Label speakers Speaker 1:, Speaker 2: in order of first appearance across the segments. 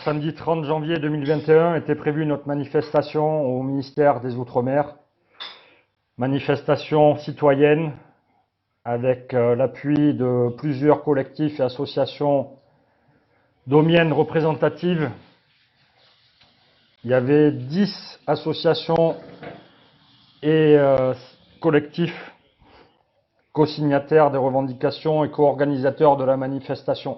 Speaker 1: samedi 30 janvier 2021 était prévue notre manifestation au ministère des Outre-mer. Manifestation citoyenne avec l'appui de plusieurs collectifs et associations domiennes représentatives. Il y avait 10 associations et collectifs co-signataires des revendications et co-organisateurs de la manifestation.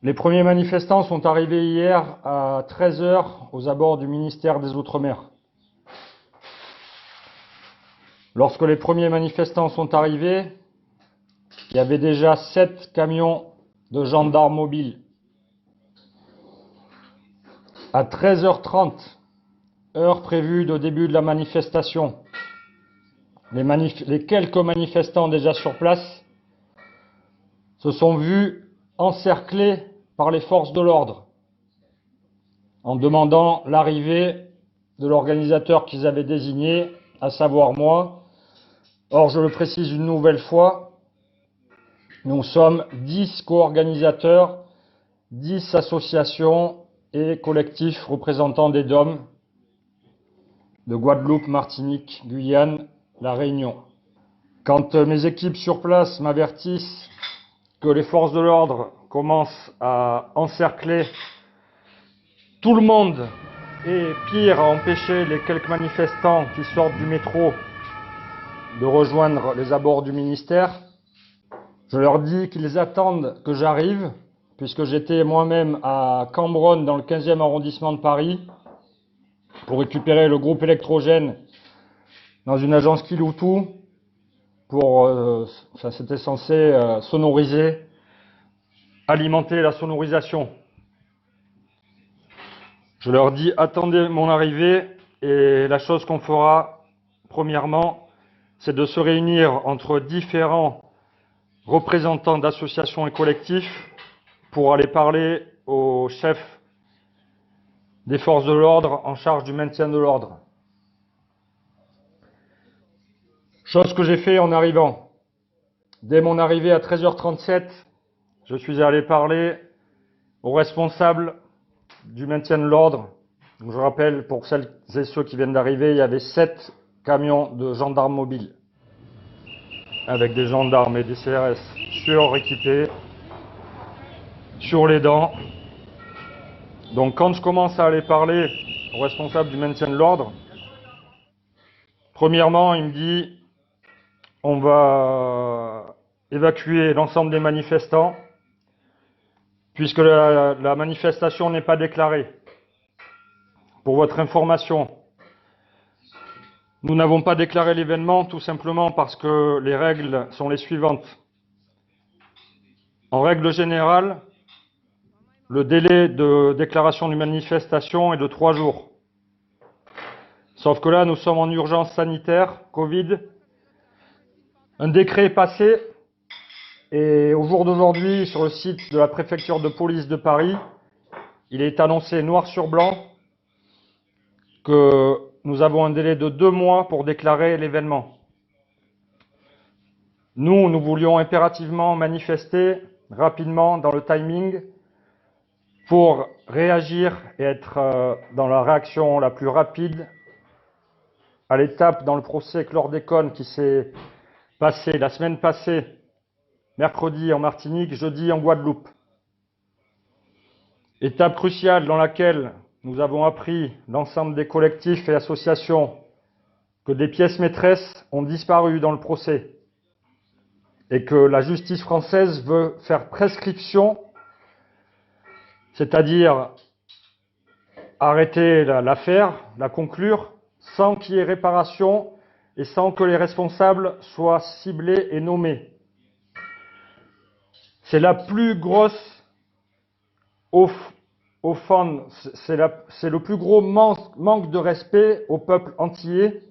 Speaker 1: Les premiers manifestants sont arrivés hier à 13 h aux abords du ministère des Outre-mer. Lorsque les premiers manifestants sont arrivés, il y avait déjà 7 camions de gendarmes mobiles. À 13h30, heure prévue de début de la manifestation, les quelques manifestants déjà sur place se sont vus encerclés par les forces de l'ordre en demandant l'arrivée de l'organisateur qu'ils avaient désigné, à savoir moi. Or, je le précise une nouvelle fois, nous sommes 10 co-organisateurs, 10 associations et collectifs représentants des DOM de Guadeloupe, Martinique, Guyane, La Réunion. Quand mes équipes sur place m'avertissent que les forces de l'ordre commencent à encercler tout le monde et pire, à empêcher les quelques manifestants qui sortent du métro de rejoindre les abords du ministère, je leur dis qu'ils attendent que j'arrive, puisque j'étais moi-même à Cambronne dans le 15e arrondissement de Paris pour récupérer le groupe électrogène dans une agence Kiloutou c'était censé sonoriser, alimenter la sonorisation. Je leur dis attendez mon arrivée et la chose qu'on fera premièrement, c'est de se réunir entre différents représentants d'associations et collectifs pour aller parler aux chefs des forces de l'ordre en charge du maintien de l'ordre. Chose que j'ai fait en arrivant. Dès mon arrivée à 13h37, je suis allé parler aux responsables du maintien de l'ordre. Je rappelle, pour celles et ceux qui viennent d'arriver, il y avait 7 camions de gendarmes mobiles avec des gendarmes et des CRS suréquipés sur les dents. Donc quand je commence à aller parler aux responsables du maintien de l'ordre, premièrement, il me dit on va évacuer l'ensemble des manifestants puisque la manifestation n'est pas déclarée. Pour votre information, nous n'avons pas déclaré l'événement tout simplement parce que les règles sont les suivantes. En règle générale, le délai de déclaration d'une manifestation est de 3 jours. Sauf que là, nous sommes en urgence sanitaire, Covid. Un décret est passé et au jour d'aujourd'hui, sur le site de la préfecture de police de Paris, il est annoncé noir sur blanc que nous avons un délai de 2 mois pour déclarer l'événement. Nous voulions impérativement manifester rapidement dans le timing pour réagir et être dans la réaction la plus rapide à l'étape dans le procès chlordécone qui s'est passé la semaine passée, mercredi en Martinique, jeudi en Guadeloupe. Étape cruciale dans laquelle nous avons appris, l'ensemble des collectifs et associations, que des pièces maîtresses ont disparu dans le procès et que la justice française veut faire prescription, c'est-à-dire arrêter l'affaire, la conclure, sans qu'il y ait réparation et sans que les responsables soient ciblés et nommés. C'est la plus grosse offense, c'est le plus gros manque de respect au peuple entier,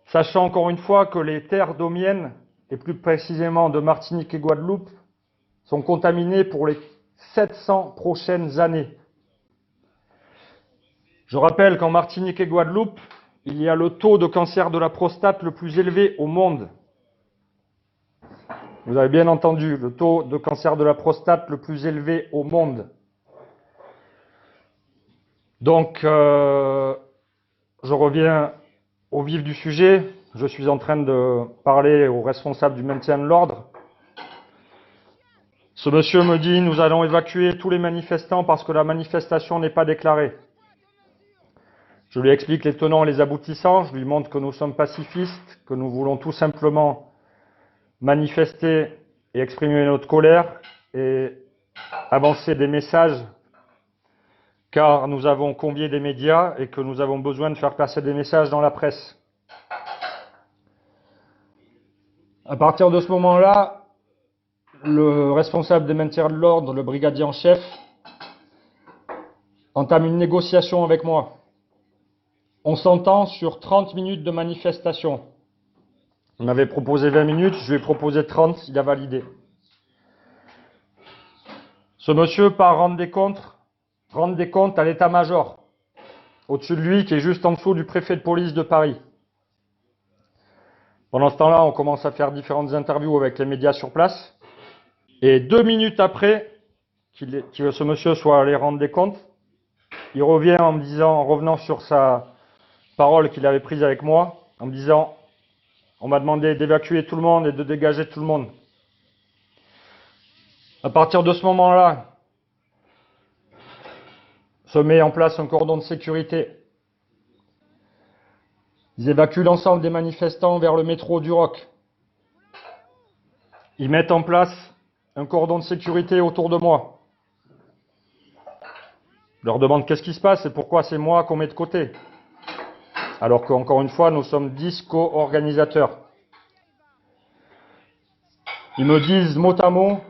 Speaker 1: sachant encore une fois que les terres domiennes, et plus précisément de Martinique et Guadeloupe, sont contaminées pour les 700 prochaines années. Je rappelle qu'en Martinique et Guadeloupe, il y a le taux de cancer de la prostate le plus élevé au monde. Vous avez bien entendu, le taux de cancer de la prostate le plus élevé au monde. Donc, je reviens au vif du sujet. Je suis en train de parler aux responsables du maintien de l'ordre. Ce monsieur me dit, nous allons évacuer tous les manifestants parce que la manifestation n'est pas déclarée. Je lui explique les tenants et les aboutissants, je lui montre que nous sommes pacifistes, que nous voulons tout simplement manifester et exprimer notre colère et avancer des messages, car nous avons convié des médias et que nous avons besoin de faire passer des messages dans la presse. À partir de ce moment-là, le responsable des maintiens de l'ordre, le brigadier en chef, entame une négociation avec moi. On s'entend sur 30 minutes de manifestation. On m'avait proposé 20 minutes, je lui ai proposé 30, il a validé. Ce monsieur part rendre des comptes à l'état-major, au-dessus de lui, qui est juste en dessous du préfet de police de Paris. Pendant ce temps-là, on commence à faire différentes interviews avec les médias sur place. Et 2 minutes après que ce monsieur soit allé rendre des comptes, il revient en me disant, en revenant sur sa parole qu'il avait prise avec moi, en me disant, on m'a demandé d'évacuer tout le monde et de dégager tout le monde. À partir de ce moment-là, se met en place un cordon de sécurité. Ils évacuent l'ensemble des manifestants vers le métro du Roc. Ils mettent en place un cordon de sécurité autour de moi. Je leur demande qu'est-ce qui se passe et pourquoi c'est moi qu'on met de côté. Alors qu'encore une fois, nous sommes 10 co-organisateurs. Ils me disent mot à mot,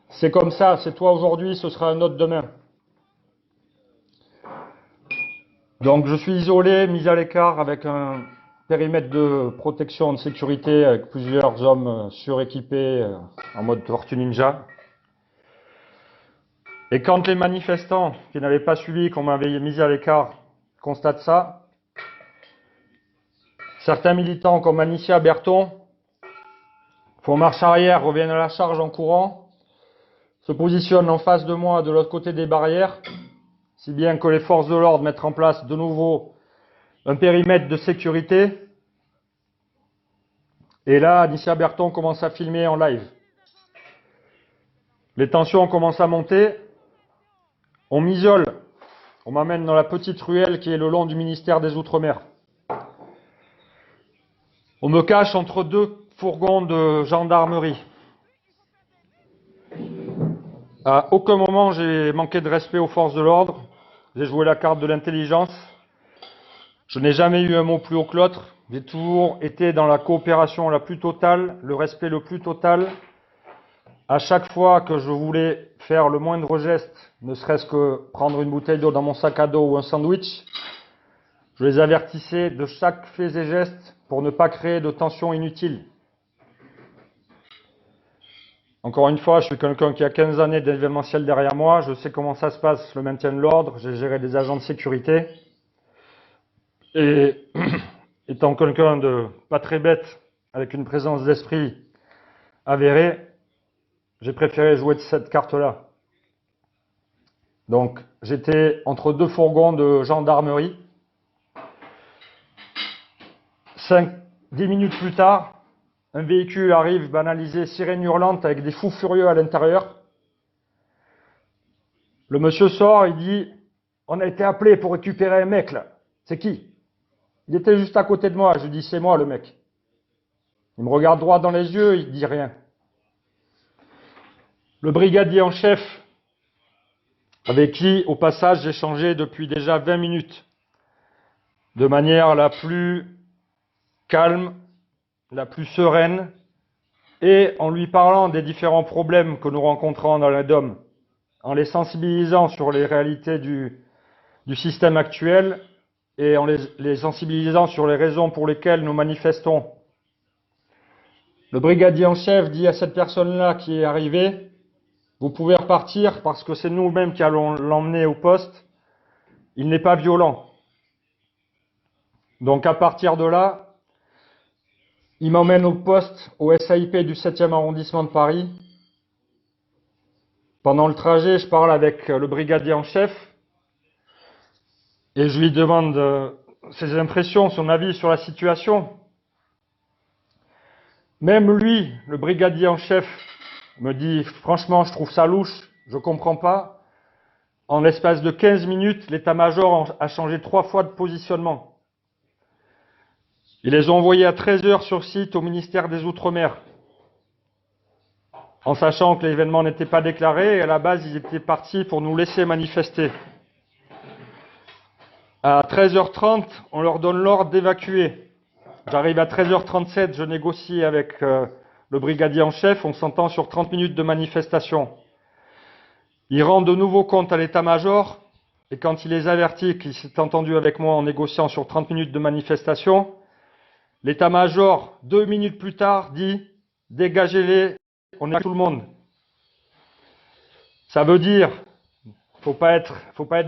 Speaker 1: c'est comme ça, c'est toi aujourd'hui, ce sera un autre demain. Donc je suis isolé, mis à l'écart avec un périmètre de protection, de sécurité, avec plusieurs hommes suréquipés en mode Tortue Ninja. Et quand les manifestants qui n'avaient pas suivi, qu'on m'avait mis à l'écart, constatent ça, certains militants comme Anicia Berton font marche arrière, reviennent à la charge en courant, se positionnent en face de moi de l'autre côté des barrières, si bien que les forces de l'ordre mettent en place de nouveau un périmètre de sécurité. Et là, Anicia Berton commence à filmer en live. Les tensions commencent à monter. On m'isole. On m'amène dans la petite ruelle qui est le long du ministère des Outre-mer. On me cache entre 2 fourgons de gendarmerie. À aucun moment j'ai manqué de respect aux forces de l'ordre. J'ai joué la carte de l'intelligence. Je n'ai jamais eu un mot plus haut que l'autre. J'ai toujours été dans la coopération la plus totale, le respect le plus total. À chaque fois que je voulais faire le moindre geste, ne serait-ce que prendre une bouteille d'eau dans mon sac à dos ou un sandwich, je les avertissais de chaque fait et geste pour ne pas créer de tension inutile. Encore une fois, je suis quelqu'un qui a 15 années d'événementiel derrière moi, je sais comment ça se passe, le maintien de l'ordre, j'ai géré des agents de sécurité. Et étant quelqu'un de pas très bête, avec une présence d'esprit avérée, j'ai préféré jouer de cette carte-là. Donc, j'étais entre 2 fourgons de gendarmerie. 10 minutes plus tard, un véhicule arrive banalisé, sirène hurlante, avec des fous furieux à l'intérieur. Le monsieur sort, il dit « On a été appelé pour récupérer un mec, là. C'est qui ?» Il était juste à côté de moi. Je lui dis « C'est moi, le mec. » Il me regarde droit dans les yeux, il ne dit rien. Le brigadier en chef, avec qui, au passage, j'ai changé depuis déjà 20 minutes, de manière la plus calme, la plus sereine, et en lui parlant des différents problèmes que nous rencontrons dans la DOM, en les sensibilisant sur les réalités du système actuel et en les sensibilisant sur les raisons pour lesquelles nous manifestons. Le brigadier en chef dit à cette personne-là qui est arrivée, vous pouvez repartir parce que c'est nous-mêmes qui allons l'emmener au poste. Il n'est pas violent. Donc à partir de là, Il m'emmène au poste au SAIP du 7e arrondissement de Paris. Pendant le trajet, je parle avec le brigadier en chef et je lui demande ses impressions, son avis sur la situation. Même lui, le brigadier en chef, me dit « Franchement, je trouve ça louche, je comprends pas. » En l'espace de 15 minutes, l'état-major a changé 3 fois de positionnement. Ils les ont envoyés à 13 heures sur site au ministère des Outre-mer, en sachant que l'événement n'était pas déclaré, et à la base, ils étaient partis pour nous laisser manifester. À 13h30, on leur donne l'ordre d'évacuer. J'arrive à 13h37, je négocie avec le brigadier en chef, on s'entend sur 30 minutes de manifestation. Il rend de nouveau compte à l'état-major, et quand il les avertit qu'il s'est entendu avec moi en négociant sur 30 minutes de manifestation, l'état-major, 2 minutes plus tard, dit « Dégagez-les, on est tout le monde ». Ça veut dire, faut pas être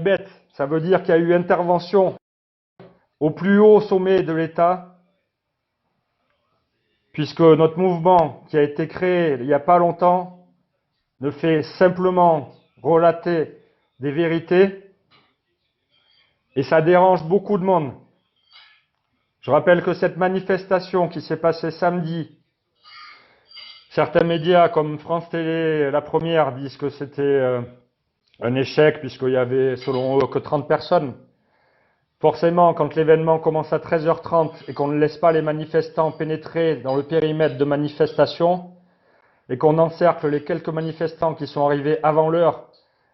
Speaker 1: bête, ça veut dire qu'il y a eu intervention au plus haut sommet de l'État, puisque notre mouvement qui a été créé il n'y a pas longtemps ne fait simplement relater des vérités et ça dérange beaucoup de monde. Je rappelle que cette manifestation qui s'est passée samedi, certains médias comme France Télé, la première, disent que c'était un échec puisqu'il y avait selon eux que 30 personnes. Forcément, quand l'événement commence à 13h30 et qu'on ne laisse pas les manifestants pénétrer dans le périmètre de manifestation et qu'on encercle les quelques manifestants qui sont arrivés avant l'heure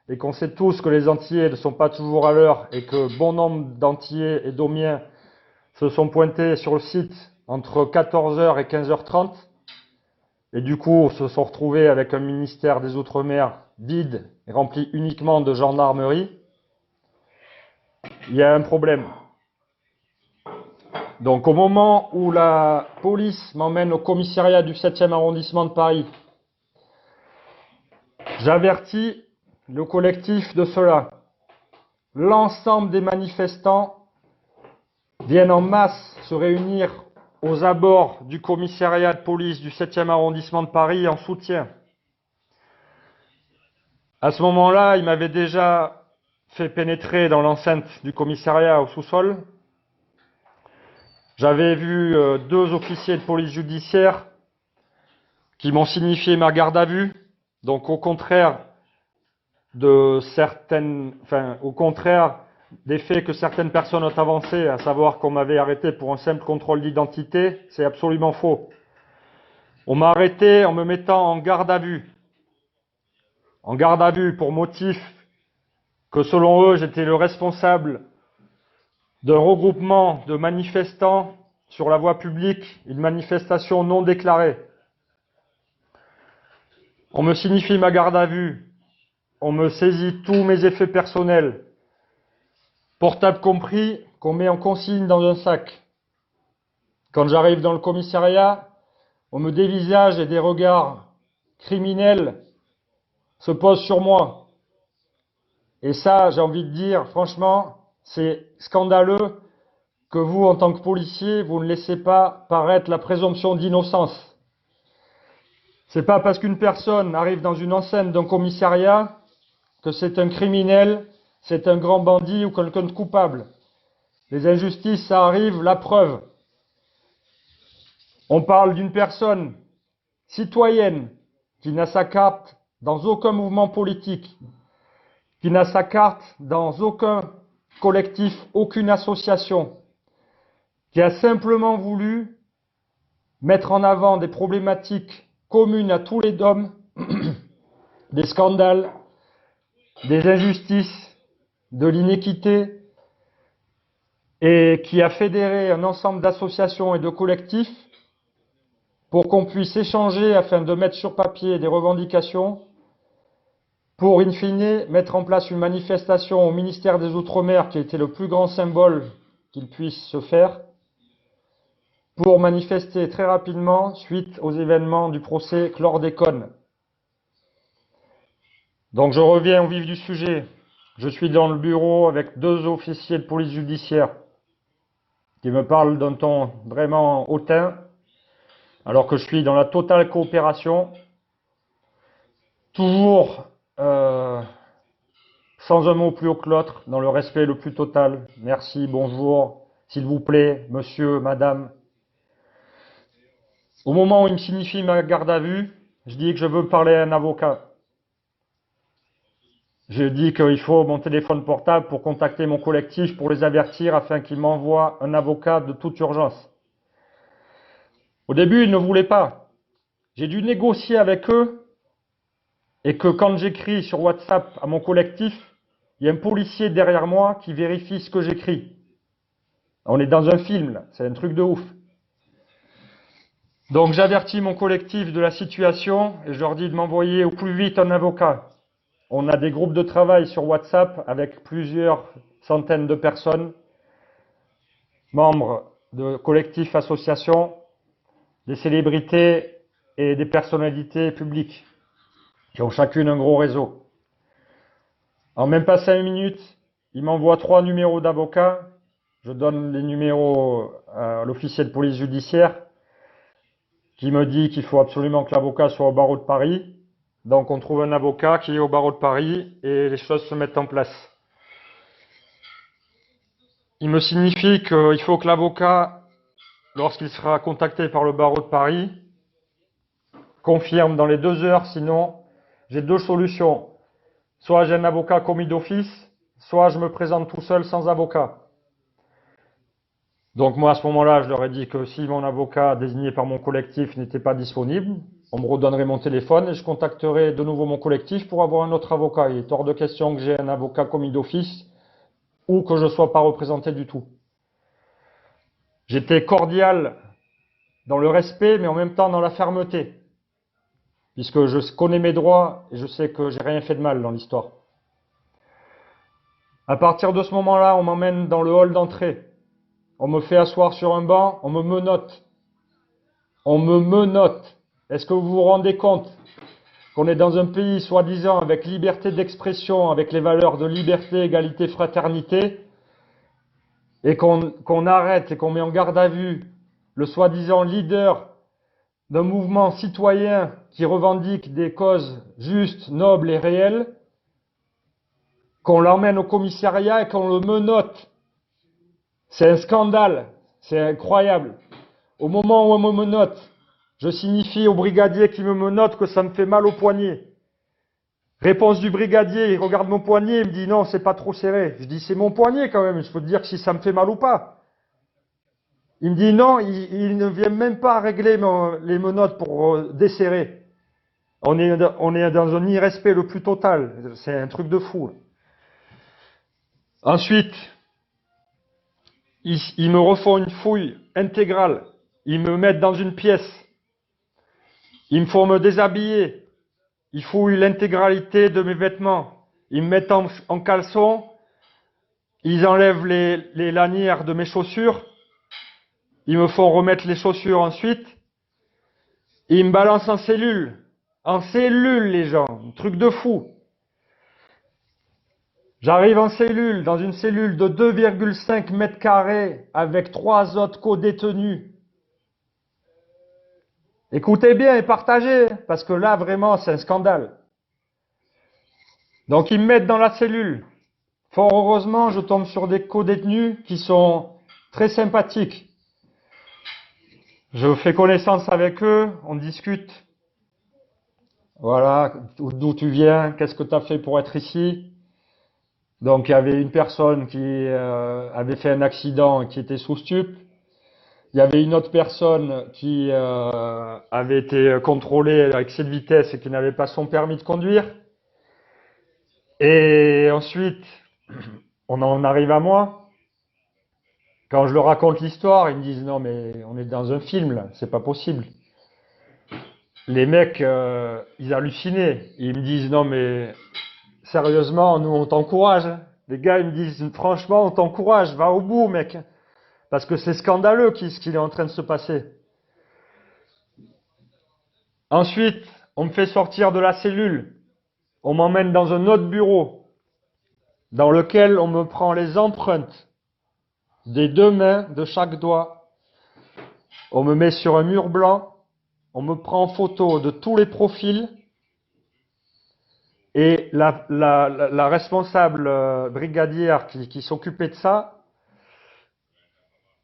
Speaker 1: et qu'on sait tous que les Antillais ne sont pas toujours à l'heure et que bon nombre d'Antillais et d'Aumiens se sont pointés sur le site entre 14h et 15h30 et du coup se sont retrouvés avec un ministère des Outre-mer vide et rempli uniquement de gendarmerie, il y a un problème. Donc au moment où la police m'emmène au commissariat du 7e arrondissement de Paris, j'avertis le collectif de cela. L'ensemble des manifestants viennent en masse se réunir aux abords du commissariat de police du 7e arrondissement de Paris en soutien. À ce moment-là, il m'avait déjà fait pénétrer dans l'enceinte du commissariat au sous-sol. J'avais vu 2 officiers de police judiciaire qui m'ont signifié ma garde à vue. Donc au contraire des faits que certaines personnes ont avancés, à savoir qu'on m'avait arrêté pour un simple contrôle d'identité, c'est absolument faux. On m'a arrêté en me mettant en garde à vue. En garde à vue pour motif que selon eux, j'étais le responsable d'un regroupement de manifestants sur la voie publique, une manifestation non déclarée. On me signifie ma garde à vue, on me saisit tous mes effets personnels, portable compris, qu'on met en consigne dans un sac. Quand j'arrive dans le commissariat, on me dévisage et des regards criminels se posent sur moi. Et ça, j'ai envie de dire, franchement, c'est scandaleux que vous, en tant que policier, vous ne laissez pas paraître la présomption d'innocence. C'est pas parce qu'une personne arrive dans une enceinte d'un commissariat que c'est un criminel, c'est un grand bandit ou quelqu'un de coupable. Les injustices, ça arrive, la preuve. On parle d'une personne citoyenne qui n'a sa carte dans aucun mouvement politique, qui n'a sa carte dans aucun collectif, aucune association, qui a simplement voulu mettre en avant des problématiques communes à tous les DOM, des scandales, des injustices, de l'inéquité, et qui a fédéré un ensemble d'associations et de collectifs pour qu'on puisse échanger afin de mettre sur papier des revendications, pour in fine mettre en place une manifestation au ministère des Outre-mer qui était le plus grand symbole qu'il puisse se faire, pour manifester très rapidement suite aux événements du procès chlordécone. Donc je reviens au vif du sujet. Je suis dans le bureau avec 2 officiers de police judiciaire qui me parlent d'un ton vraiment hautain. alors que je suis dans la totale coopération, toujours sans un mot plus haut que l'autre, dans le respect le plus total. Merci, bonjour, s'il vous plaît, monsieur, madame. Au moment où il me signifie ma garde à vue, je dis que je veux parler à un avocat. Je dis qu'il faut mon téléphone portable pour contacter mon collectif pour les avertir afin qu'ils m'envoient un avocat de toute urgence. Au début, ils ne voulaient pas. J'ai dû négocier avec eux et que quand j'écris sur WhatsApp à mon collectif, il y a un policier derrière moi qui vérifie ce que j'écris. On est dans un film, là. C'est un truc de ouf. Donc j'avertis mon collectif de la situation et je leur dis de m'envoyer au plus vite un avocat. On a des groupes de travail sur WhatsApp avec plusieurs centaines de personnes, membres de collectifs, associations, des célébrités et des personnalités publiques qui ont chacune un gros réseau. En même pas 5 minutes, ils m'envoient 3 numéros d'avocats. Je donne les numéros à l'officier de police judiciaire qui me dit qu'il faut absolument que l'avocat soit au barreau de Paris. Donc on trouve un avocat qui est au barreau de Paris et les choses se mettent en place. Il me signifie qu'il faut que l'avocat, lorsqu'il sera contacté par le barreau de Paris, confirme dans les 2 heures, sinon j'ai 2 solutions. Soit j'ai un avocat commis d'office, soit je me présente tout seul sans avocat. Donc moi à ce moment-là, je leur ai dit que si mon avocat désigné par mon collectif n'était pas disponible, on me redonnerait mon téléphone et je contacterai de nouveau mon collectif pour avoir un autre avocat. Il est hors de question que j'ai un avocat commis d'office ou que je ne sois pas représenté du tout. J'étais cordial dans le respect, mais en même temps dans la fermeté, puisque je connais mes droits et je sais que j'ai rien fait de mal dans l'histoire. À partir de ce moment-là, on m'emmène dans le hall d'entrée. On me fait asseoir sur un banc, on me menotte. On me menotte. Est-ce que vous vous rendez compte qu'on est dans un pays soi-disant avec liberté d'expression, avec les valeurs de liberté, égalité, fraternité, et qu'on arrête et qu'on met en garde à vue le soi-disant leader d'un mouvement citoyen qui revendique des causes justes, nobles et réelles, qu'on l'emmène au commissariat et qu'on le menotte. C'est un scandale, c'est incroyable. Au moment où on me menotte, je signifie au brigadier qui me menotte que ça me fait mal au poignet. Réponse du brigadier, il regarde mon poignet, il me dit non, c'est pas trop serré. Je dis c'est mon poignet quand même, je peux te dire si ça me fait mal ou pas. Il me dit non, il ne vient même pas régler les menottes pour desserrer. On est dans un irrespect le plus total, c'est un truc de fou. Ensuite, ils me refont une fouille intégrale. Ils me mettent dans une pièce. Ils me font me déshabiller. Ils fouillent l'intégralité de mes vêtements. Ils me mettent en caleçon. Ils enlèvent les lanières de mes chaussures. Ils me font remettre les chaussures ensuite. Et ils me balancent en cellule. En cellule, les gens. Un truc de fou. J'arrive en cellule, dans une cellule de 2,5 mètres carrés avec 3 autres co-détenus. Écoutez bien et partagez, parce que là, vraiment, c'est un scandale. Donc, ils me mettent dans la cellule. Fort heureusement, je tombe sur des co-détenus qui sont très sympathiques. Je fais connaissance avec eux, on discute. Voilà, d'où tu viens, qu'est-ce que tu as fait pour être ici? Donc, il y avait une personne qui avait fait un accident et qui était sous stup. Il y avait une autre personne qui avait été contrôlée à excès de vitesse et qui n'avait pas son permis de conduire. Et ensuite, on en arrive à moi. Quand je leur raconte l'histoire, ils me disent non mais on est dans un film là, c'est pas possible. Les mecs, ils hallucinaient. Ils me disent non mais sérieusement, nous on t'encourage. Les gars, ils me disent franchement, on t'encourage, va au bout mec. Parce que c'est scandaleux ce qui est en train de se passer. Ensuite, on me fait sortir de la cellule. On m'emmène dans un autre bureau dans lequel on me prend les empreintes des 2 mains de chaque doigt. On me met sur un mur blanc on me prend en photo de tous les profils et la responsable brigadière qui s'occupait de ça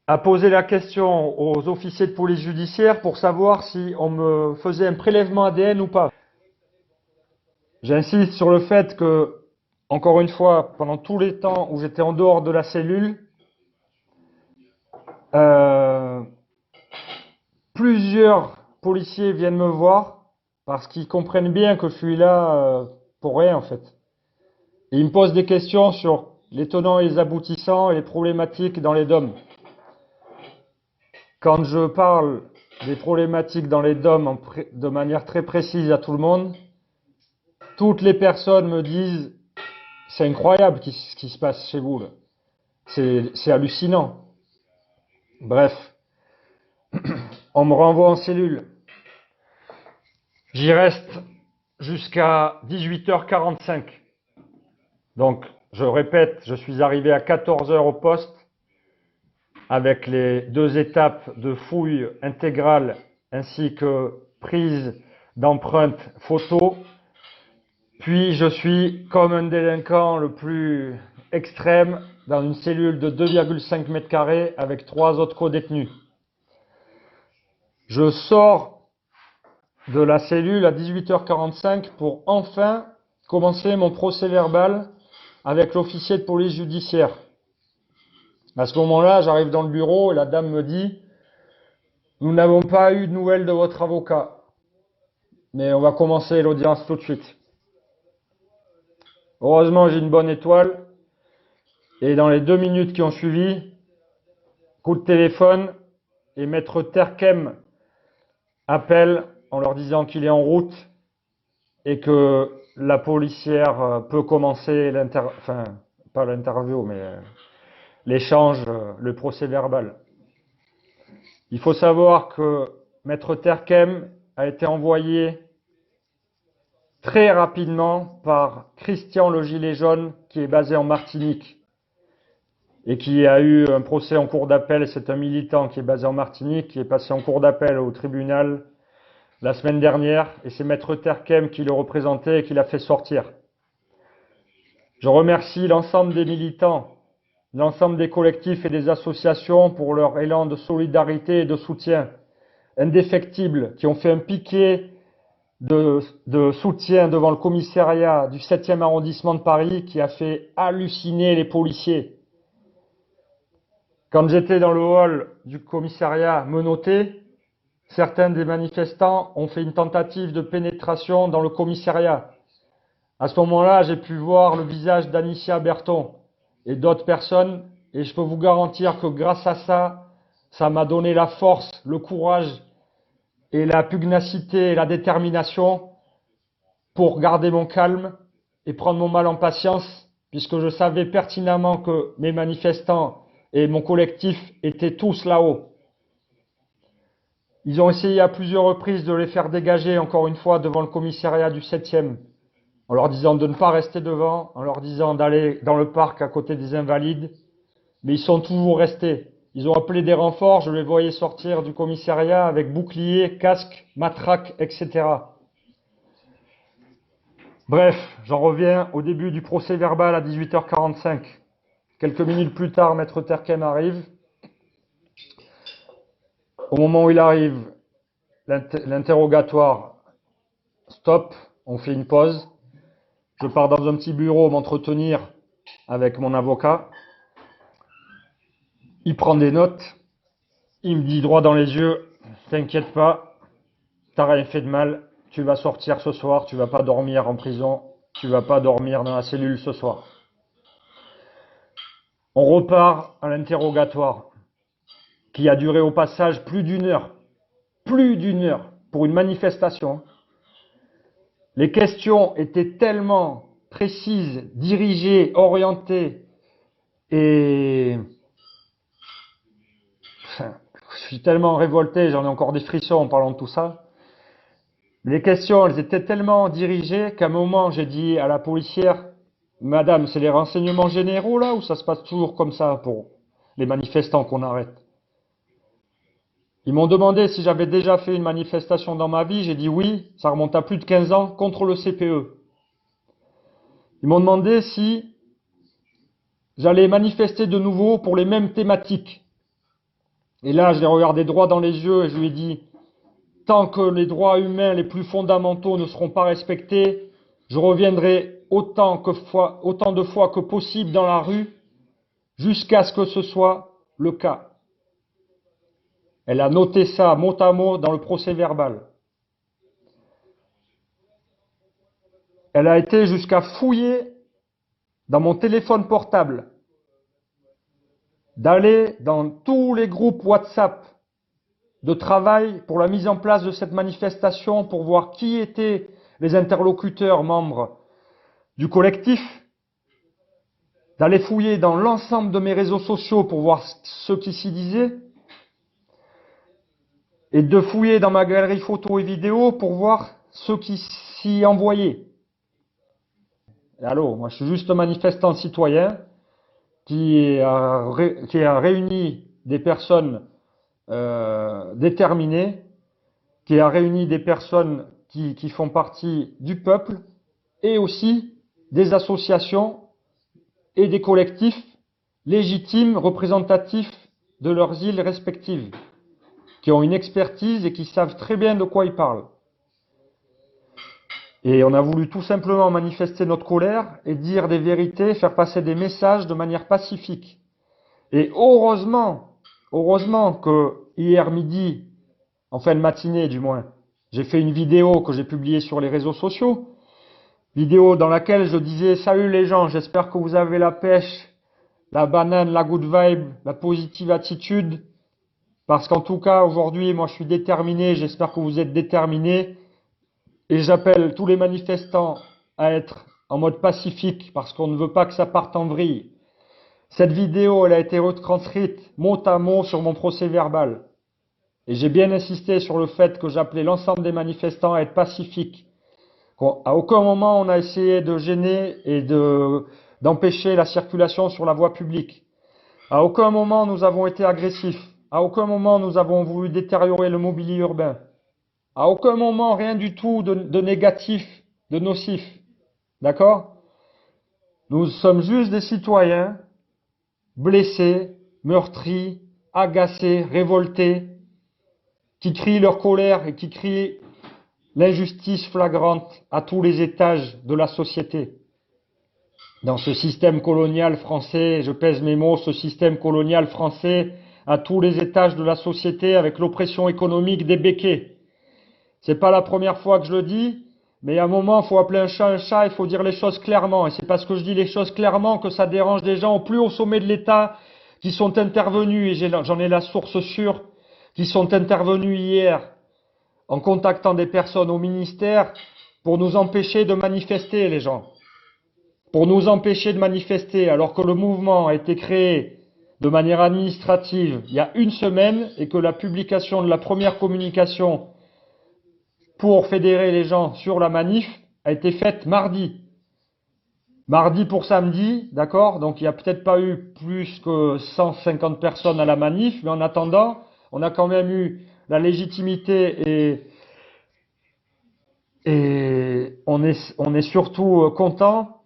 Speaker 1: a posé la question aux officiers de police judiciaire pour savoir si on me faisait un prélèvement ADN ou pas. J'insiste sur le fait que, encore une fois, pendant tous les temps où j'étais en dehors de la cellule, plusieurs policiers viennent me voir parce qu'ils comprennent bien que je suis là pour rien en fait. Et ils me posent des questions sur les tenants et les aboutissants et les problématiques dans les DOM. Quand je parle des problématiques dans les DOM de manière très précise à tout le monde, toutes les personnes me disent « c'est incroyable ce qui se passe chez vous, c'est hallucinant ». Bref, on me renvoie en cellule. J'y reste jusqu'à 18h45. Donc, je répète, je suis arrivé à 14h au poste avec les 2 étapes de fouille intégrale ainsi que prise d'empreintes photo. Puis, je suis comme un délinquant le plus extrême dans une cellule de 2,5 mètres carrés avec 3 autres co-détenus. Je sors de la cellule à 18h45 pour enfin commencer mon procès verbal avec l'officier de police judiciaire. À ce moment-là, j'arrive dans le bureau et la dame me dit « Nous n'avons pas eu de nouvelles de votre avocat, mais on va commencer l'audience tout de suite. » Heureusement, j'ai une bonne étoile et dans les 2 minutes qui ont suivi, coup de téléphone et maître Terkem appelle en leur disant qu'il est en route et que la policière peut commencer pas l'interview, mais l'échange, le procès verbal. Il faut savoir que maître Terkem a été envoyé très rapidement par Christian le Gilet jaune qui est basé en Martinique et qui a eu un procès en cour d'appel. C'est un militant qui est basé en Martinique, qui est passé en cour d'appel au tribunal la semaine dernière et c'est maître Terkem qui le représentait et qui l'a fait sortir. Je remercie l'ensemble des militants, l'ensemble des collectifs et des associations pour leur élan de solidarité et de soutien indéfectible, qui ont fait un piquet de soutien devant le commissariat du 7e arrondissement de Paris qui a fait halluciner les policiers. Quand j'étais dans le hall du commissariat menotté, certains des manifestants ont fait une tentative de pénétration dans le commissariat. À ce moment-là, j'ai pu voir le visage d'Anicia Berton et d'autres personnes, et je peux vous garantir que grâce à ça, ça m'a donné la force, le courage et la pugnacité et la détermination pour garder mon calme et prendre mon mal en patience, puisque je savais pertinemment que mes manifestants et mon collectif étaient tous là-haut. Ils ont essayé à plusieurs reprises de les faire dégager, encore une fois, devant le commissariat du 7e, en leur disant de ne pas rester devant, en leur disant d'aller dans le parc à côté des Invalides, mais ils sont toujours restés. Ils ont appelé des renforts, je les voyais sortir du commissariat avec boucliers, casques, matraques, etc. Bref, j'en reviens au début du procès verbal à 18h45. Quelques minutes plus tard, maître Terkem arrive. Au moment où il arrive, l'interrogatoire stop, on fait une pause. Je pars dans un petit bureau m'entretenir avec mon avocat. Il prend des notes. Il me dit droit dans les yeux, t'inquiète pas, t'as rien fait de mal, tu vas sortir ce soir, tu vas pas dormir en prison, tu vas pas dormir dans la cellule ce soir. On repart à l'interrogatoire, qui a duré au passage plus d'une heure pour une manifestation. Les questions étaient tellement précises, dirigées, orientées, et je suis tellement révolté, j'en ai encore des frissons en parlant de tout ça. Les questions, elles étaient tellement dirigées qu'à un moment, j'ai dit à la policière, « Madame, c'est les renseignements généraux là ou ça se passe toujours comme ça pour les manifestants qu'on arrête ?» Ils m'ont demandé si j'avais déjà fait une manifestation dans ma vie. J'ai dit oui, ça remonte à plus de 15 ans, contre le CPE. Ils m'ont demandé si j'allais manifester de nouveau pour les mêmes thématiques. Et là, je l'ai regardé droit dans les yeux et je lui ai dit, tant que les droits humains les plus fondamentaux ne seront pas respectés, je reviendrai autant de fois que possible dans la rue jusqu'à ce que ce soit le cas. Elle a noté ça mot à mot dans le procès-verbal. Elle a été jusqu'à fouiller dans mon téléphone portable, d'aller dans tous les groupes WhatsApp de travail pour la mise en place de cette manifestation, pour voir qui étaient les interlocuteurs membres du collectif, d'aller fouiller dans l'ensemble de mes réseaux sociaux pour voir ce qui s'y disait, et de fouiller dans ma galerie photo et vidéo pour voir ce qui s'y envoyait. Allô, moi je suis juste un manifestant citoyen qui a réuni des personnes déterminées, qui a réuni des personnes qui font partie du peuple, et aussi des associations et des collectifs légitimes, représentatifs de leurs îles respectives, qui ont une expertise et qui savent très bien de quoi ils parlent. Et on a voulu tout simplement manifester notre colère et dire des vérités, faire passer des messages de manière pacifique. Et heureusement que hier midi, en fin de matinée du moins, j'ai fait une vidéo que j'ai publiée sur les réseaux sociaux, vidéo dans laquelle je disais « Salut les gens, j'espère que vous avez la pêche, la banane, la good vibe, la positive attitude, parce qu'en tout cas aujourd'hui, moi je suis déterminé, j'espère que vous êtes déterminés. Et j'appelle tous les manifestants à être en mode pacifique parce qu'on ne veut pas que ça parte en vrille. » Cette vidéo, elle a été retranscrite mot à mot sur mon procès verbal. Et j'ai bien insisté sur le fait que j'appelais l'ensemble des manifestants à être pacifiques. À aucun moment on a essayé de gêner et d'empêcher la circulation sur la voie publique. À aucun moment nous avons été agressifs. À aucun moment nous avons voulu détériorer le mobilier urbain. À aucun moment, rien du tout de négatif, de nocif. D'accord? Nous sommes juste des citoyens blessés, meurtris, agacés, révoltés, qui crient leur colère et qui crient l'injustice flagrante à tous les étages de la société. Dans ce système colonial français, je pèse mes mots, ce système colonial français à tous les étages de la société avec l'oppression économique des béquets. C'est pas la première fois que je le dis, mais à un moment, il faut appeler un chat, il faut dire les choses clairement. Et c'est parce que je dis les choses clairement que ça dérange des gens au plus haut sommet de l'État qui sont intervenus, et j'en ai la source sûre, qui sont intervenus hier en contactant des personnes au ministère pour nous empêcher de manifester, les gens. Pour nous empêcher de manifester, alors que le mouvement a été créé de manière administrative il y a une semaine et que la publication de la première communication pour fédérer les gens sur la manif a été faite mardi. Mardi pour samedi, d'accord? Donc il n'y a peut-être pas eu plus que 150 personnes à la manif, mais en attendant, on a quand même eu la légitimité et on est surtout content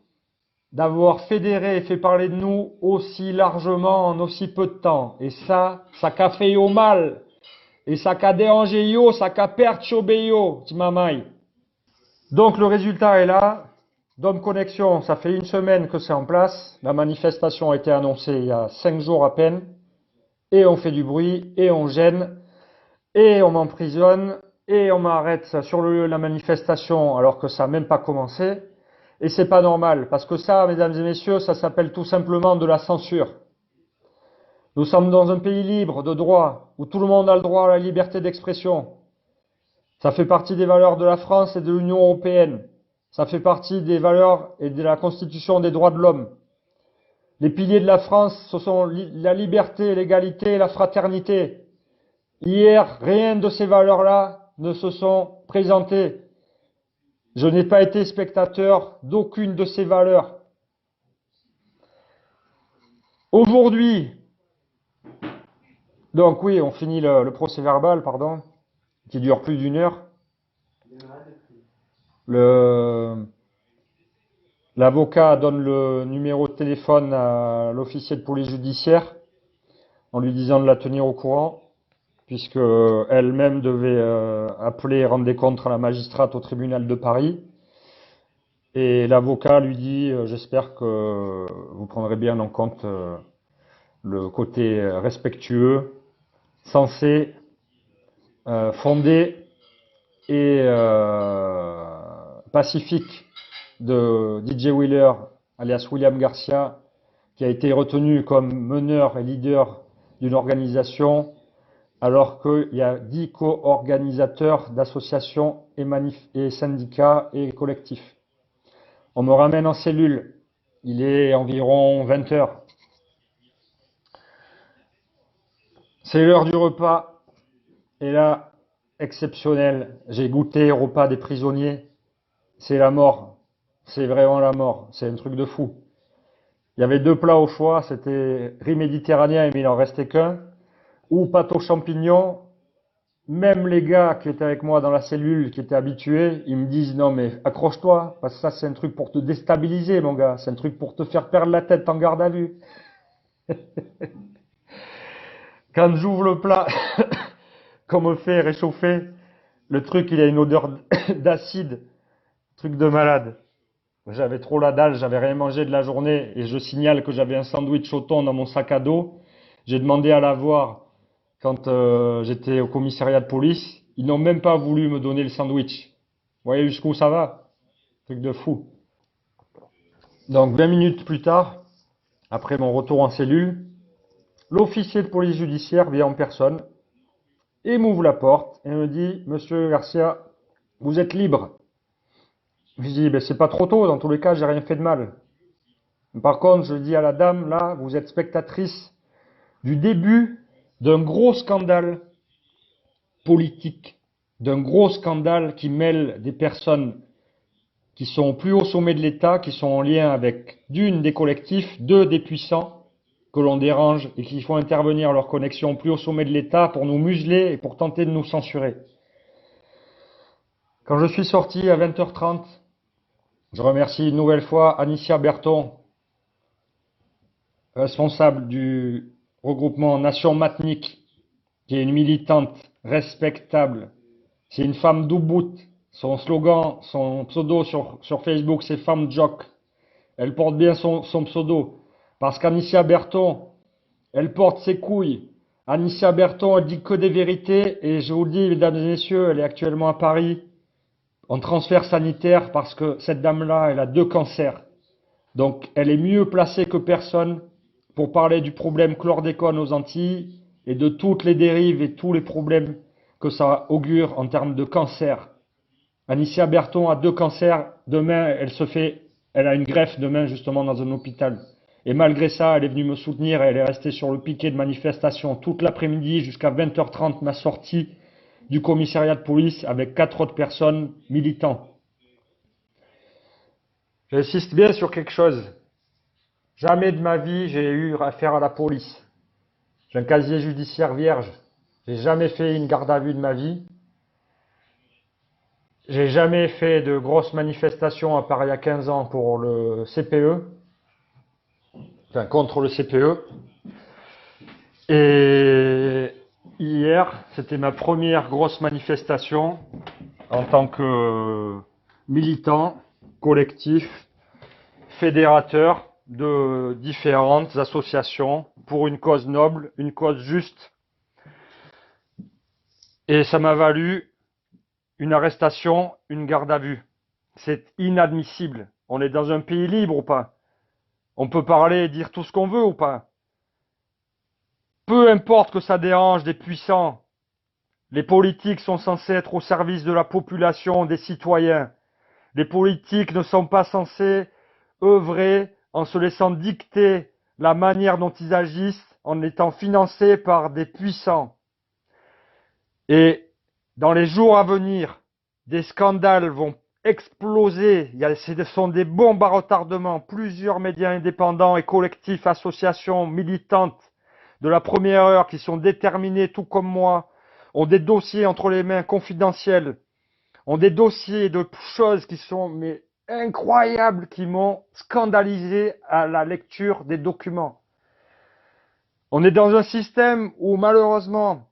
Speaker 1: d'avoir fédéré et fait parler de nous aussi largement en aussi peu de temps. Et ça qu'a fait au mal. Et ça qu'a dérangé yo, ça qu'a perturbé yo, timamai. Donc le résultat est là. Dom Connexion, ça fait une semaine que c'est en place. La manifestation a été annoncée il y a 5 jours à peine. Et on fait du bruit, et on gêne, et on m'emprisonne, et on m'arrête sur le lieu de la manifestation alors que ça n'a même pas commencé. Et c'est pas normal, parce que ça, mesdames et messieurs, ça s'appelle tout simplement de la censure. Nous sommes dans un pays libre, de droit, où tout le monde a le droit à la liberté d'expression. Ça fait partie des valeurs de la France et de l'Union européenne. Ça fait partie des valeurs et de la Constitution des droits de l'homme. Les piliers de la France, ce sont la liberté, l'égalité et la fraternité. Hier, rien de ces valeurs-là ne se sont présentées. Je n'ai pas été spectateur d'aucune de ces valeurs. Aujourd'hui, Donc oui, on finit le procès verbal, pardon, qui dure plus d'une heure. Le, L'avocat donne le numéro de téléphone à l'officier de police judiciaire en lui disant de la tenir au courant, puisque elle-même devait appeler et rendre des comptes à la magistrate au tribunal de Paris. Et l'avocat lui dit, j'espère que vous prendrez bien en compte le côté respectueux, sensé, fondé et pacifique de DJ Wheeler, alias William Garcia, qui a été retenu comme meneur et leader d'une organisation, alors qu'il y a 10 co-organisateurs d'associations et syndicats et collectifs. On me ramène en cellule, il est environ 20 heures. C'est l'heure du repas, et là, exceptionnel, j'ai goûté au repas des prisonniers, c'est la mort, c'est vraiment la mort, c'est un truc de fou. Il y avait 2 plats au choix, c'était riz méditerranéen, mais il en restait qu'un, ou pâte aux champignons. Même les gars qui étaient avec moi dans la cellule, qui étaient habitués, ils me disent non mais accroche-toi, parce que ça c'est un truc pour te déstabiliser mon gars, c'est un truc pour te faire perdre la tête en garde à vue. Quand j'ouvre le plat, qu'on me fait réchauffer, le truc il a une odeur d'acide, truc de malade. J'avais trop la dalle, j'avais rien mangé de la journée, et je signale que j'avais un sandwich au thon dans mon sac à dos. J'ai demandé à l'avoir quand j'étais au commissariat de police. Ils n'ont même pas voulu me donner le sandwich. Vous voyez jusqu'où ça va? Truc de fou. Donc 20 minutes plus tard, après mon retour en cellule, l'officier de police judiciaire vient en personne et m'ouvre la porte et me dit, Monsieur Garcia, vous êtes libre. Je lui dis, ben, c'est pas trop tôt, dans tous les cas, j'ai rien fait de mal. Par contre, je dis à la dame, là, vous êtes spectatrice du début d'un gros scandale politique, d'un gros scandale qui mêle des personnes qui sont au plus haut sommet de l'État, qui sont en lien avec d'une des collectifs, deux des puissants que l'on dérange et qui font intervenir leur connexion au plus haut sommet de l'État pour nous museler et pour tenter de nous censurer. Quand je suis sorti à 20h30, je remercie une nouvelle fois Anicia Berton, responsable du regroupement Nation Matnik, qui est une militante respectable. C'est une femme d'Ubud. Son slogan, son pseudo sur Facebook, c'est Femme Jock. Elle porte bien son pseudo. Parce qu'Anicia Berton, elle porte ses couilles. Anicia Berton, elle dit que des vérités. Et je vous le dis, mesdames et messieurs, elle est actuellement à Paris en transfert sanitaire parce que cette dame-là, elle a 2 cancers. Donc, elle est mieux placée que personne pour parler du problème chlordécone aux Antilles et de toutes les dérives et tous les problèmes que ça augure en termes de cancer. Anicia Berton a 2 cancers. Demain, elle a une greffe demain justement dans un hôpital. Et malgré ça, elle est venue me soutenir et elle est restée sur le piquet de manifestation toute l'après-midi jusqu'à 20h30, ma sortie du commissariat de police avec 4 autres personnes militants. J'insiste bien sur quelque chose. Jamais de ma vie j'ai eu affaire à la police. J'ai un casier judiciaire vierge. J'ai jamais fait une garde à vue de ma vie. J'ai jamais fait de grosses manifestations à part il y a 15 ans pour le CPE. Enfin, contre le CPE. Et hier, c'était ma première grosse manifestation en tant que militant, collectif, fédérateur de différentes associations pour une cause noble, une cause juste. Et ça m'a valu une arrestation, une garde à vue. C'est inadmissible. On est dans un pays libre ou pas? On peut parler et dire tout ce qu'on veut ou pas? Peu importe que ça dérange des puissants, les politiques sont censés être au service de la population, des citoyens. Les politiques ne sont pas censés œuvrer en se laissant dicter la manière dont ils agissent en étant financés par des puissants. Et dans les jours à venir, des scandales vont exploser. Ce sont des bombes à retardement. Plusieurs médias indépendants et collectifs, associations militantes de la première heure, qui sont déterminés tout comme moi, ont des dossiers entre les mains confidentiels, ont des dossiers de choses qui sont mais incroyables, qui m'ont scandalisé à la lecture des documents. On est dans un système où malheureusement,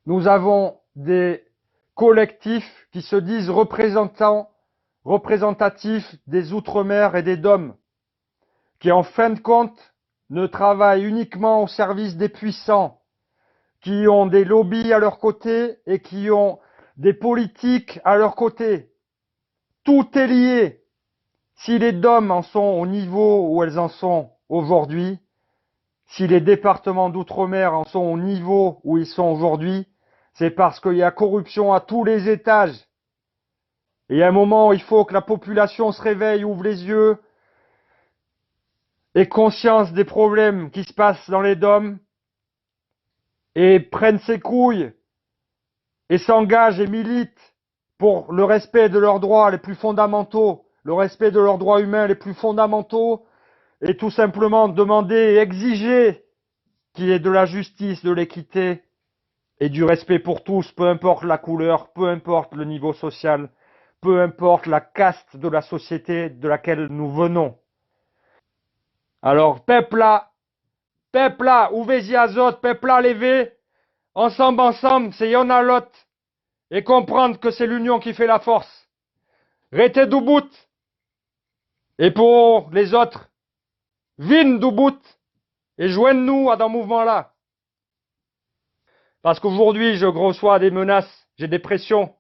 Speaker 1: nous avons des collectifs qui se disent représentatifs des Outre-mer et des DOM, qui en fin de compte ne travaillent uniquement au service des puissants, qui ont des lobbies à leur côté et qui ont des politiques à leur côté. Tout est lié. Si les DOM en sont au niveau où elles en sont aujourd'hui, si les départements d'outre-mer en sont au niveau où ils sont aujourd'hui, c'est parce qu'il y a corruption à tous les étages. Et à un moment, il faut que la population se réveille, ouvre les yeux, ait conscience des problèmes qui se passent dans les DOM, et prenne ses couilles, et s'engage et milite pour le respect de leurs droits les plus fondamentaux, le respect de leurs droits humains les plus fondamentaux, et tout simplement demander et exiger qu'il y ait de la justice, de l'équité et du respect pour tous, peu importe la couleur, peu importe le niveau social, peu importe la caste de la société de laquelle nous venons. Alors, peuple là, ouvez-y azot, peuple là, levez, ensemble, c'est y'en a l'autre, et comprendre que c'est l'union qui fait la force. Restez debout. Et pour les autres, vine debout, et joignez-nous à dans ce mouvement-là. Parce qu'aujourd'hui, je reçois des menaces, j'ai des pressions,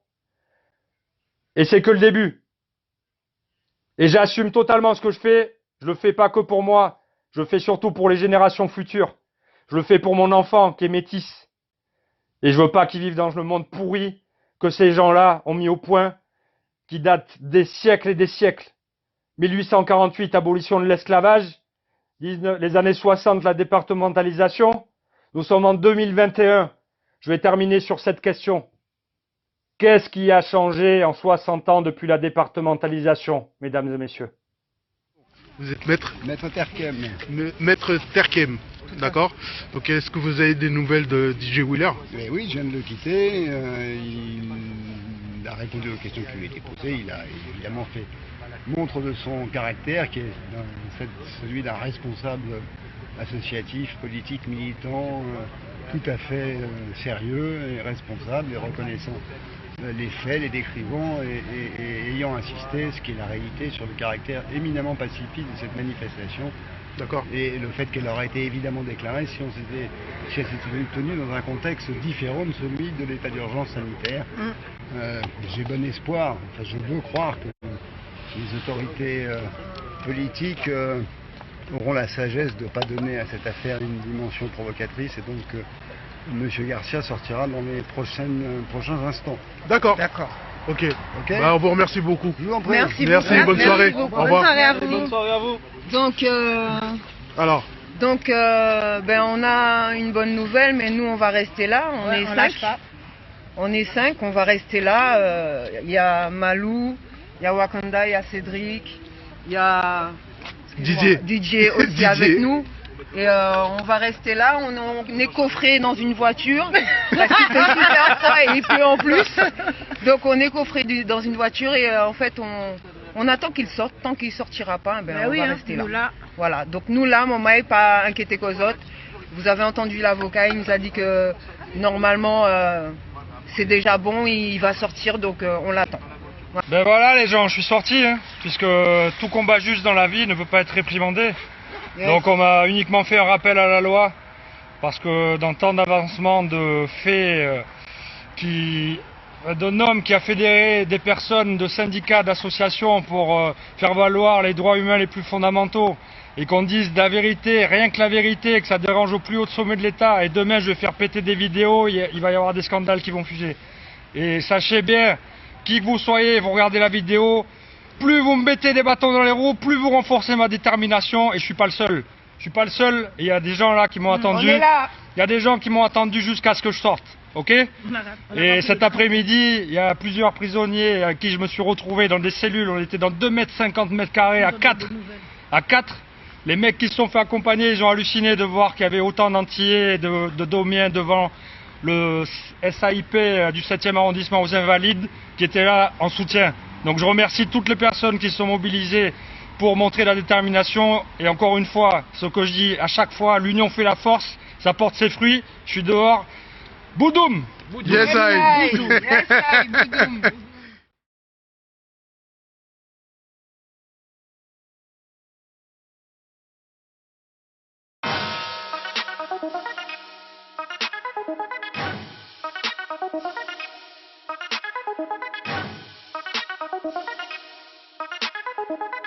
Speaker 1: et c'est que le début. Et j'assume totalement ce que je fais. Je le fais pas que pour moi, je le fais surtout pour les générations futures. Je le fais pour mon enfant qui est métis. Et je veux pas qu'il vive dans le monde pourri que ces gens-là ont mis au point, qui date des siècles et des siècles. 1848, abolition de l'esclavage. Les années 60, la départementalisation. Nous sommes en 2021. Je vais terminer sur cette question. Qu'est-ce qui a changé en 60 ans depuis la départementalisation, mesdames et messieurs?
Speaker 2: Vous êtes maître
Speaker 3: Terkem.
Speaker 2: Maître Terkem, d'accord. Donc est-ce que vous avez des nouvelles de DJ Wheeler?
Speaker 3: Mais oui, je viens de le quitter. Il a répondu aux questions qui lui étaient posées. Il a évidemment fait montre de son caractère, qui est celui d'un responsable associatif, politique, militant, tout à fait sérieux et responsable et reconnaissant les faits, les décrivant et ayant insisté, ce qui est la réalité, sur le caractère éminemment pacifique de cette manifestation.
Speaker 2: D'accord.
Speaker 3: Et le fait qu'elle aurait été évidemment déclarée si elle s'était tenue dans un contexte différent de celui de l'état d'urgence sanitaire. J'ai bon espoir, enfin je veux croire que les autorités politiques auront la sagesse de ne pas donner à cette affaire une dimension provocatrice, et donc M. Garcia sortira dans les prochains instants.
Speaker 2: D'accord.
Speaker 4: D'accord.
Speaker 2: Ok. Bah, on vous remercie beaucoup.
Speaker 3: Je vous en prie.
Speaker 4: Merci,
Speaker 2: Merci, bonne soirée. Au revoir.
Speaker 4: Bonne soirée à vous.
Speaker 1: Bonne soirée à vous.
Speaker 4: Donc,
Speaker 2: Alors,
Speaker 4: on a une bonne nouvelle, mais nous on va rester là. On est 5. On est 5, on va rester là. Il y a Malou, il y a Wakanda, il y a Cédric, il y a DJ aussi avec nous. Et on va rester là, on est coffré dans une voiture, parce qu'il fait super froid et il pleut en plus. Donc on est coffré dans une voiture et en fait on attend qu'il sorte. Tant qu'il sortira pas, on va rester là. Voilà, donc nous là, mon mari pas inquiété qu'aux autres. Vous avez entendu l'avocat, il nous a dit que normalement c'est déjà bon, il va sortir, donc on l'attend.
Speaker 1: Ben voilà les gens, je suis sorti, puisque tout combat juste dans la vie ne peut pas être réprimandé. Yes. Donc on m'a uniquement fait un rappel à la loi, parce que dans tant d'avancement de faits d'un homme qui a fédéré des personnes, de syndicats, d'associations pour faire valoir les droits humains les plus fondamentaux, et qu'on dise de la vérité, rien que la vérité, que ça dérange au plus haut sommet de l'État, et demain je vais faire péter des vidéos, il va y avoir des scandales qui vont fuser. Et sachez bien, qui que vous soyez, vous regardez la vidéo, plus vous me mettez des bâtons dans les roues, plus vous renforcez ma détermination, et je suis pas le seul. Je suis pas le seul, et il y a des gens là qui m'ont attendu. Il y a des gens qui m'ont attendu jusqu'à ce que je sorte, ok? Et cet après-midi, il y a plusieurs prisonniers à qui je me suis retrouvé dans des cellules, on était dans 2,50 m² à 4. Les mecs qui se sont fait accompagner, ils ont halluciné de voir qu'il y avait autant d'Antillais et de Domiens devant le SAIP du 7e arrondissement aux Invalides qui étaient là en soutien. Donc je remercie toutes les personnes qui se sont mobilisées pour montrer la détermination. Et encore une fois, ce que je dis à chaque fois, l'union fait la force, ça porte ses fruits. Je suis dehors. Boudoum!
Speaker 2: Yes, I.
Speaker 4: Yes, I, boudoum.
Speaker 5: Thank you.